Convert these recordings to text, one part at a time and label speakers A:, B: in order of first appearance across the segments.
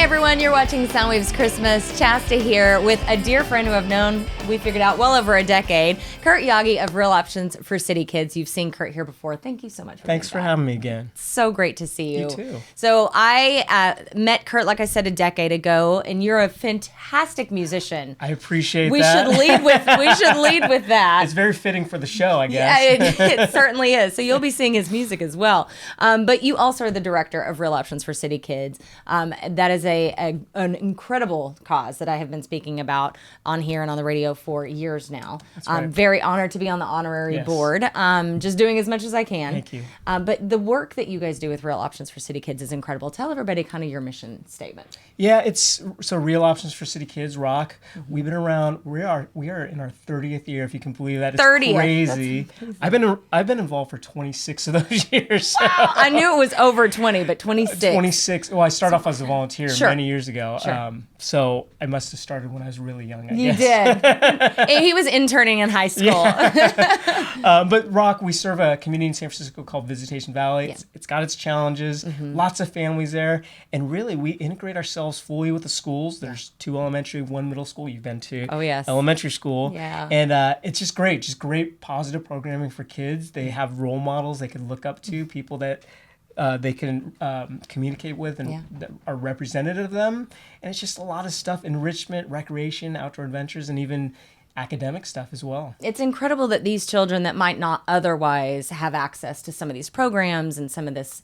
A: everyone, you're watching Soundwaves Christmas. Chasta here with a dear friend who I've known, we figured out, well over a decade. Curt Yagi of Real Options for City Kids. You've seen Curt here before. Thank you so much for
B: Thanks for having me again.
A: So great to see you.
B: You too.
A: So I met Curt, like I said, a decade ago, and you're a fantastic musician.
B: I appreciate
A: we
B: that.
A: We should lead with that.
B: It's very fitting for the show, I guess.
A: Yeah, it certainly is. So you'll be seeing his music as well. But you also are the director of Real Options for City Kids. That is an incredible cause that I have been speaking about on here and on the radio for years now.
B: That's right.
A: I'm very honored to be on the honorary board. Just doing as much as I can.
B: Thank you.
A: But the work that you guys do with Real Options for City Kids is incredible. Tell everybody kind of your mission statement.
B: Yeah, it's so Real Options for City Kids, R.O.C.K. We've been around. We are in our 30th year, if you can believe that. It's
A: 30th.
B: crazy. I've been involved for 26 of those years. So.
A: Wow, I knew it was over 20, but 26.
B: 26. Well, I started off as a volunteer many years ago.
A: Sure.
B: So I must have started when I was really young, I
A: You
B: guess.
A: did. He was interning in high school.
B: But R.O.C.K, we serve a community in San Francisco called Visitation Valley.
A: Yeah.
B: It's got its challenges, lots of families there, and really we integrate ourselves fully with the schools. There's 2 elementary, 1 middle school you've been to.
A: Oh, yes.
B: Elementary school.
A: Yeah.
B: And it's just great positive programming for kids. They have role models they can look up to, people that they can communicate with and that are representative of them. And it's just a lot of stuff, enrichment, recreation, outdoor adventures, and even academic stuff as well.
A: It's incredible that these children that might not otherwise have access to some of these programs and some of this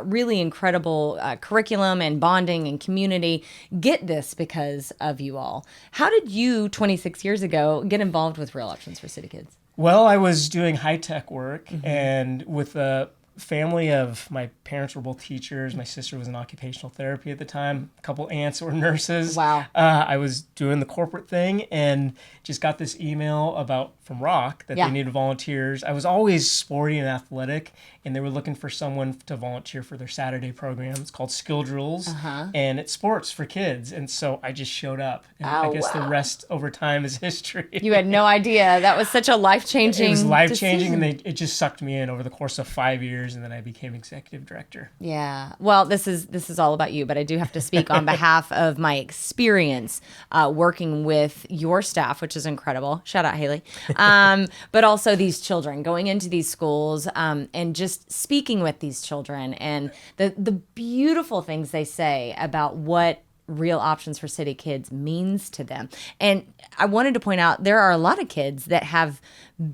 A: really incredible curriculum and bonding and community get this because of you all. How did you, 26 years ago, get involved with Real Options for City Kids?
B: Well, I was doing high-tech work, and with a family of my parents were both teachers. My sister was in occupational therapy at the time. A couple aunts were nurses.
A: Wow.
B: I was doing the corporate thing and just got this email from R.O.C.K that they needed volunteers. I was always sporty and athletic, and they were looking for someone to volunteer for their Saturday program. It's called Skill Drills, and it's sports for kids. And so I just showed up. And I guess the rest over time is history.
A: You had no idea. That was such a life-changing
B: It was life-changing,
A: decision.
B: and it just sucked me in over the course of 5 years, and then I became executive director.
A: Yeah. Well, this is all about you, but I do have to speak on behalf of my experience working with your staff, which is incredible. Shout out, Haley. But also these children, going into these schools and just speaking with these children and the beautiful things they say about what Real Options for City Kids means to them. And I wanted to point out there are a lot of kids that have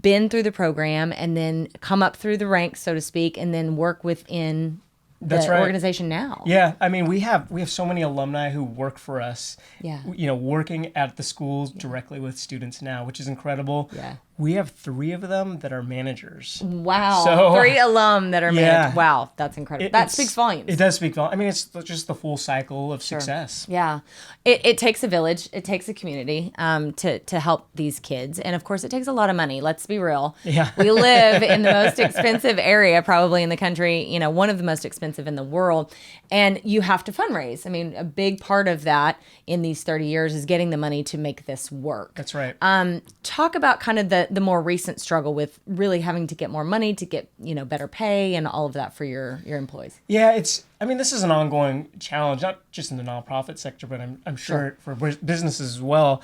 A: been through the program and then come up through the ranks, so to speak, and then work within the organization now.
B: Yeah, I mean, we have so many alumni who work for us.
A: Yeah.
B: You know, working at the schools directly with students now, which is incredible.
A: Yeah.
B: We have 3 of them that are managers.
A: Wow.
B: So,
A: 3 alum that are managed. Wow, that's incredible. That speaks volumes.
B: It does speak volumes. I mean, it's just the full cycle of success.
A: Yeah. It takes a village. It takes a community to help these kids. And of course, it takes a lot of money. Let's be real.
B: Yeah.
A: We live in the most expensive area probably in the country, you know, one of the most expensive in the world. And you have to fundraise. I mean, a big part of that in these 30 years is getting the money to make this work.
B: That's right.
A: Talk about kind of the more recent struggle with really having to get more money to get, you know, better pay and all of that for your employees.
B: Yeah, this is an ongoing challenge, not just in the nonprofit sector, but I'm sure for businesses as well,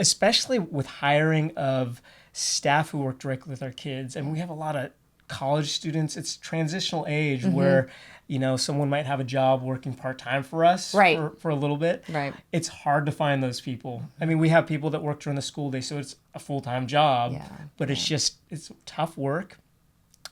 B: especially with hiring of staff who work directly with our kids. And we have a lot of college students. It's transitional age where, you know, someone might have a job working part-time for us for a little bit.
A: Right.
B: It's hard to find those people. I mean, we have people that work during the school day, so it's a full-time job, but it's tough work.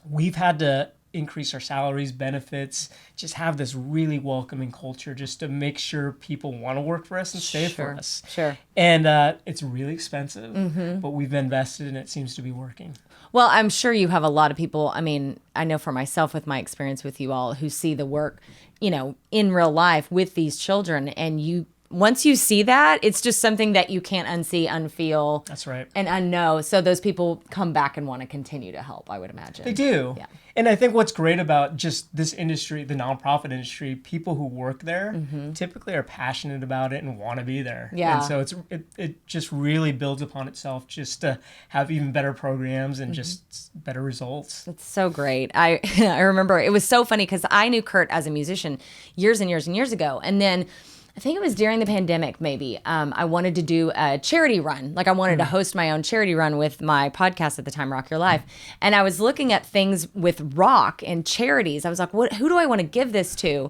B: We've had to increase our salaries, benefits, just have this really welcoming culture just to make sure people want to work for us and stay for us.
A: Sure.
B: And it's really expensive, but we've invested and it seems to be working.
A: Well, I'm sure you have a lot of people. I mean, I know for myself with my experience with you all who see the work, you know, in real life with these children. And once you see that, it's just something that you can't unsee, unfeel.
B: That's right.
A: And unknow. So those people come back and want to continue to help, I would imagine.
B: They do. Yeah. And I think what's great about just this industry, the nonprofit industry, people who work there typically are passionate about it and want to be there.
A: Yeah.
B: And so it just really builds upon itself just to have even better programs and just better results.
A: It's so great. I remember it was so funny because I knew Curt as a musician years and years and years ago. And then I think it was during the pandemic, maybe. I wanted to do a charity run. Like I wanted to host my own charity run with my podcast at the time, Rock Your Life. And I was looking at things with rock and charities. I was like, who do I want to give this to?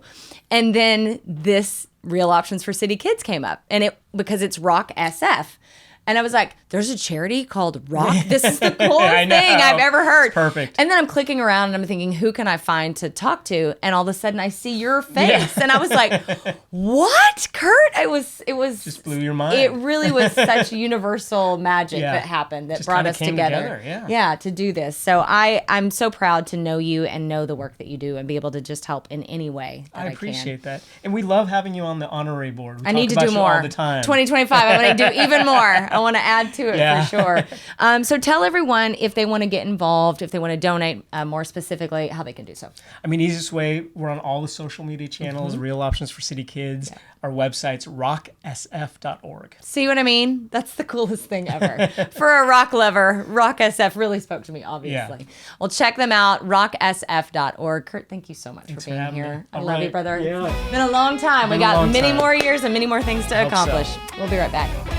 A: And then this Real Options for City Kids came up, and because it's Rock SF. And I was like, there's a charity called R.O.C.K. This is the coolest thing I've ever heard.
B: It's perfect.
A: And then I'm clicking around and I'm thinking, who can I find to talk to? And all of a sudden I see your face. And I was like, what, Curt? It was
B: just blew your mind.
A: It really was such universal magic that happened that
B: just
A: brought us together.
B: Yeah,
A: to do this. So I'm so proud to know you and know the work that you do and be able to just help in any way that I
B: appreciate that. And we love having you on the honorary board.
A: I need to do more
B: all the time.
A: 2025, I want to do even more. I want to add to it for sure. So tell everyone if they want to get involved, if they want to donate more specifically, how they can do so.
B: I mean, easiest way, we're on all the social media channels, Real Options for City Kids. Our website's rocksf.org.
A: See what I mean? That's the coolest thing ever. For a rock lover, Rock SF really spoke to me, obviously. Yeah. Well, check them out, rocksf.org. Curt, thank you so much for being here. I love you, brother. Yeah. It's been a long time. We got many more years and many more things to accomplish. So. We'll be right back.